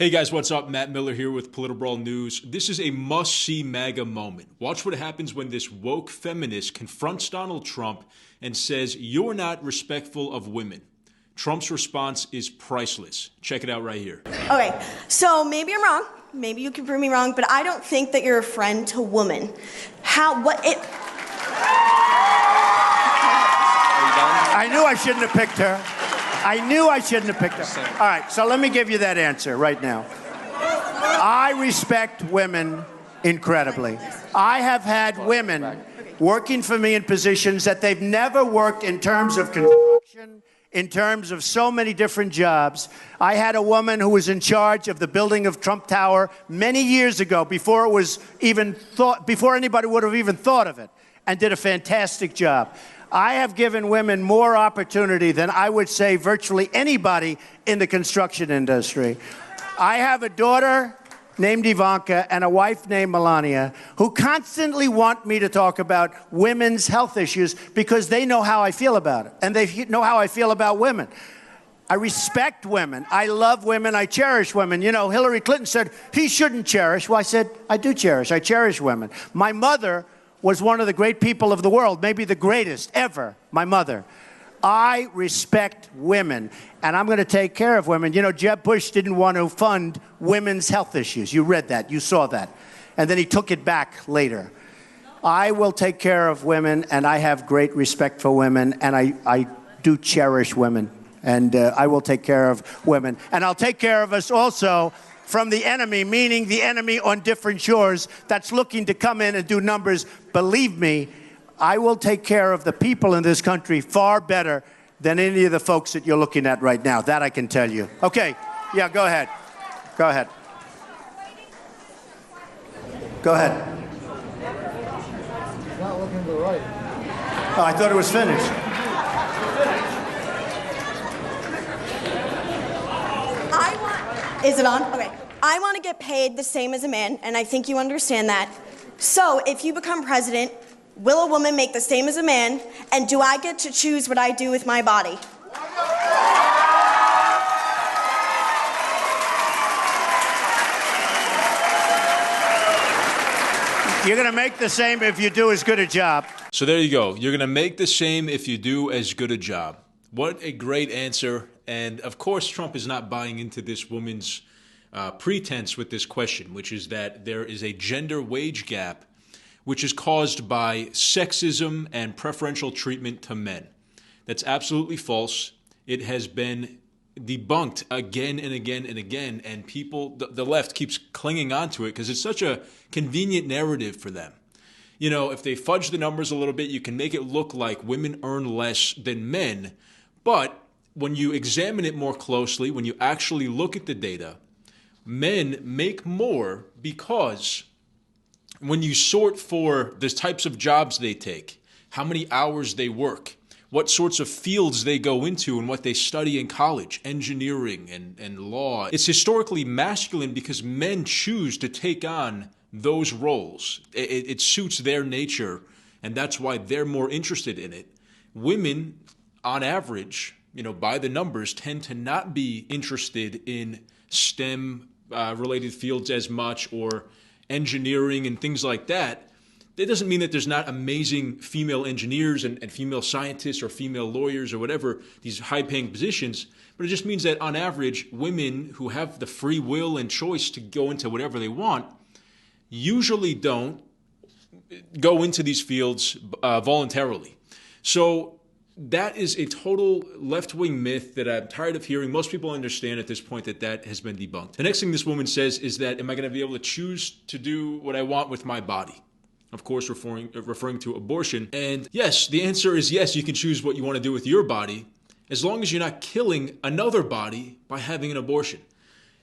Hey guys, what's up? Matt Miller here with Political Brawl News. This is a must-see MAGA moment. Watch what happens when this woke feminist confronts Donald Trump and says, "You're not respectful of women." Trump's response is priceless. Check it out right here. Okay, so maybe I'm wrong. Maybe you can prove me wrong, but I don't think that you're a friend to women. I knew I shouldn't have picked her. I knew I shouldn't have picked her. All right, so let me give you that answer right now. I respect women incredibly. I have had women working for me in positions that they've never worked in terms of construction, in terms of so many different jobs. I had a woman who was in charge of the building of Trump Tower many years ago, before it was even thought, before anybody would have even thought of it, and did a fantastic job. I have given women more opportunity than I would say virtually anybody in the construction industry. I have a daughter named Ivanka and a wife named Melania who constantly want me to talk about women's health issues because they know how I feel about it, and they know how I feel about women. I respect women. I love women. I cherish women. You know, Hillary Clinton said he shouldn't cherish. Well, I said, I do cherish. I cherish women. My mother was one of the great people of the world, maybe the greatest ever, my mother. I respect women, and I'm going to take care of women. You know, Jeb Bush didn't want to fund women's health issues. You read that. You saw that. And then he took it back later. I will take care of women, and I have great respect for women, and I do cherish women, and I will take care of women. And I'll take care of us also from the enemy, meaning the enemy on different shores that's looking to come in and do numbers. Believe me, I will take care of the people in this country far better than any of the folks that you're looking at right now. That I can tell you. Okay, yeah, go ahead. Go ahead. Go ahead. Not looking to the right. Oh, I thought it was finished. Is it on? Okay. I want to get paid the same as a man, and I think you understand that. So, if you become president, will a woman make the same as a man, and do I get to choose what I do with my body? You're going to make the same if you do as good a job. So there you go. You're going to make the same if you do as good a job. What a great answer. And of course, Trump is not buying into this woman's pretense with this question, which is that there is a gender wage gap, which is caused by sexism and preferential treatment to men. That's absolutely false. It has been debunked again and again and again, and people, the left keeps clinging on to it because it's such a convenient narrative for them. You know, if they fudge the numbers a little bit, you can make it look like women earn less than men. But when you examine it more closely, when you actually look at the data, men make more because when you sort for the types of jobs they take, how many hours they work, what sorts of fields they go into and what they study in college, engineering and law, it's historically masculine because men choose to take on those roles. It suits their nature, and that's why they're more interested in it. Women, on average, you know, by the numbers, tend to not be interested in STEM related fields as much, or engineering and things like that. That doesn't mean that there's not amazing female engineers and female scientists or female lawyers or whatever, these high-paying positions, but it just means that on average, women who have the free will and choice to go into whatever they want usually don't go into these fields voluntarily. So that is a total left-wing myth that I'm tired of hearing. Most people understand at this point that that has been debunked. The next thing this woman says is that, am I going to be able to choose to do what I want with my body? Of course, referring to abortion. And yes, the answer is yes, you can choose what you want to do with your body, as long as you're not killing another body by having an abortion.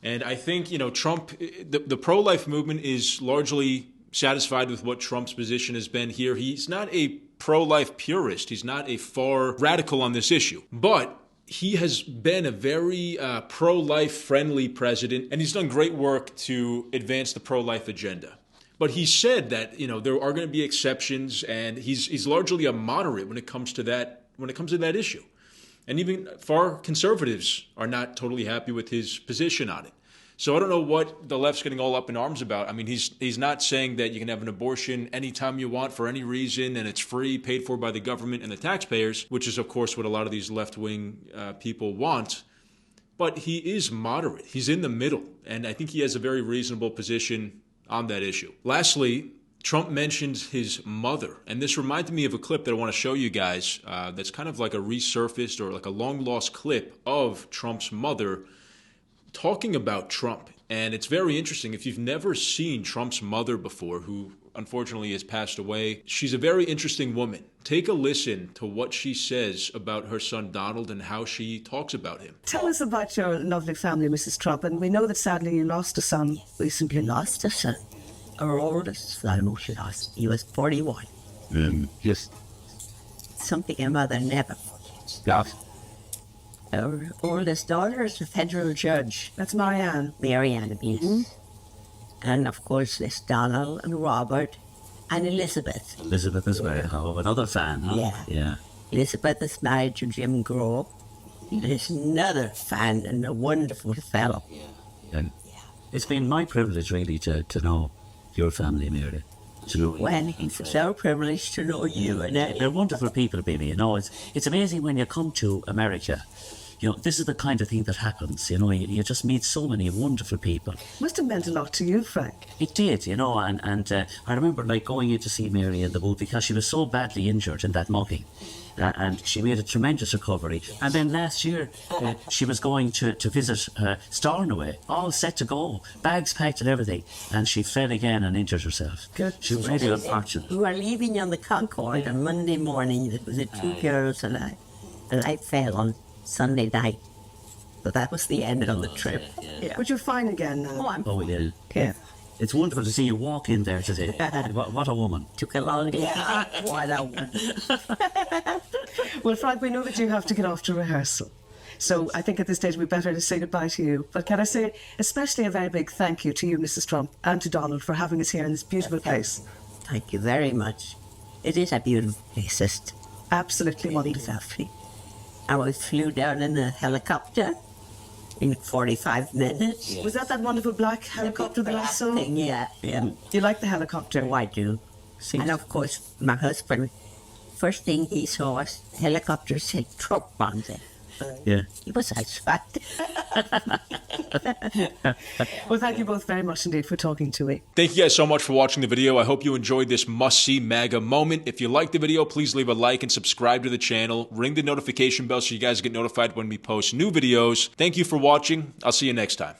And I think, you know, Trump, the pro-life movement is largely satisfied with what Trump's position has been here. He's not a pro-life purist. He's not a far radical on this issue. But he has been a very pro-life friendly president, and he's done great work to advance the pro-life agenda. But he said that, you know, there are going to be exceptions, and he's largely a moderate when it comes to that issue. And even far conservatives are not totally happy with his position on it. So I don't know what the left's getting all up in arms about. I mean, he's not saying that you can have an abortion anytime you want for any reason and it's free, paid for by the government and the taxpayers, which is, of course, what a lot of these left-wing people want. But he is moderate. He's in the middle. And I think he has a very reasonable position on that issue. Lastly, Trump mentions his mother. And this reminded me of a clip that I want to show you guys that's kind of like a resurfaced or like a long-lost clip of Trump's mother talking about Trump. And it's very interesting. If you've never seen Trump's mother before, who unfortunately has passed away, she's a very interesting woman. Take a listen to what she says about her son Donald and how she talks about him. Tell us about your lovely family, Mrs. Trump. And we know that sadly you lost a son recently. Lost a son. Our oldest son she lost. He was 41. Yes. Something a mother never forgets. Yeah. Our oldest daughter is a federal judge. That's Marianne. Marianne, yes. Mm-hmm. And of course there's Donald and Robert and Elizabeth. Elizabeth as well. Oh, another fan, huh? Yeah. Yeah. Elizabeth is married to Jim Grove. He's another fan and a wonderful fellow. And it's been my privilege really to know your family, Mary. Well, it's so privileged to know you. And They're wonderful people, baby. You know, it's amazing when you come to America. You know, this is the kind of thing that happens. You know, you just meet so many wonderful people. Must have meant a lot to you, Frank. It did, you know, and I remember like going in to see Mary in the boat because she was so badly injured in that mugging. And she made a tremendous recovery. And then last year, she was going to visit Stornoway, all set to go, bags packed and everything. And she fell again and injured herself. Good. She was really unfortunate. we were leaving on the Concorde on Monday morning. It was the two girls and I. And I fell on Sunday night. But that was the end of the trip. Yeah. But you're fine again now. Oh, I'm Oh, yeah. yeah. It's wonderful to see you walk in there today. What a woman. Took a long time. What a one. Well, Frank, we know that you have to get off to rehearsal. So I think at this stage we'd better to say goodbye to you. But can I say especially a very big thank you to you, Mrs. Trump, and to Donald for having us here in this beautiful place. Thank you very much. It is a beautiful place. Just Absolutely wonderful. lovely. And we flew down in a helicopter in 45 minutes. Was that wonderful black helicopter that I saw? Yeah, yeah. Do you like the helicopter? Oh, I do. And of course, my husband, first thing he saw was helicopter said Trump on it. Yeah. He was excited. Well, thank you both very much indeed for talking to me. Thank you guys so much for watching the video. I hope you enjoyed this must-see MAGA moment. If you liked the video, please leave a like and subscribe to the channel. Ring the notification bell so you guys get notified when we post new videos. Thank you for watching. I'll see you next time.